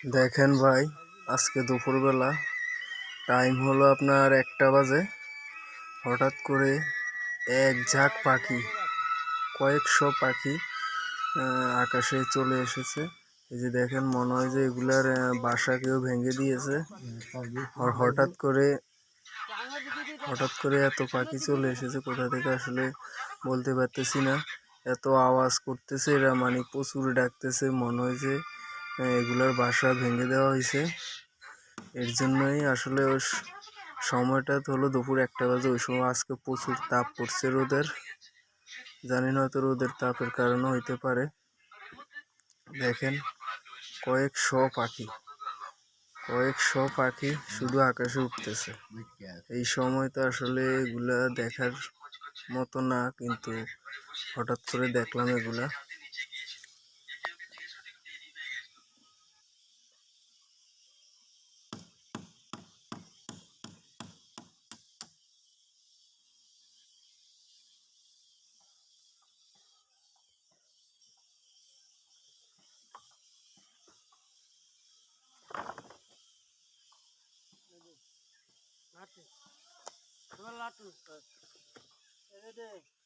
দেখেন ভাই, আজকে দুপুরবেলা টাইম হলো আপনার 1টা বাজে। হঠাৎ করে এক ঝাঁক পাখি, কয়েকশো পাখি আকাশে চলে এসেছে। এই যে দেখেন, মনে হয় যে এগুলার বাসা কেউ ভেঙে দিয়েছে। আর হঠাৎ করে এত পাখি চলে এসেছে কোথা থেকে আসলে বলতে পারতেছি না। এত আওয়াজ করতেছে এরা, মানে প্রচুর ডাকতেছে, মনে হয় যে এগুলার বাসা ভেঙে দেওয়া হয়েছে। এর জন্যই আসলে ওই সময়টা হলো দুপুর 1টা বাজে। ওই সময় আজকে প্রচুর তাপ পড়ছে রোদের, জানি না, হয়তো রোদের তাপের কারণে হইতে পারে। দেখেন, কয়েকশো পাখি শুধু আকাশে উঠতেছে। এই সময় তো আসলে এগুলা দেখার মতো না, কিন্তু হঠাৎ করে দেখলাম এগুলা।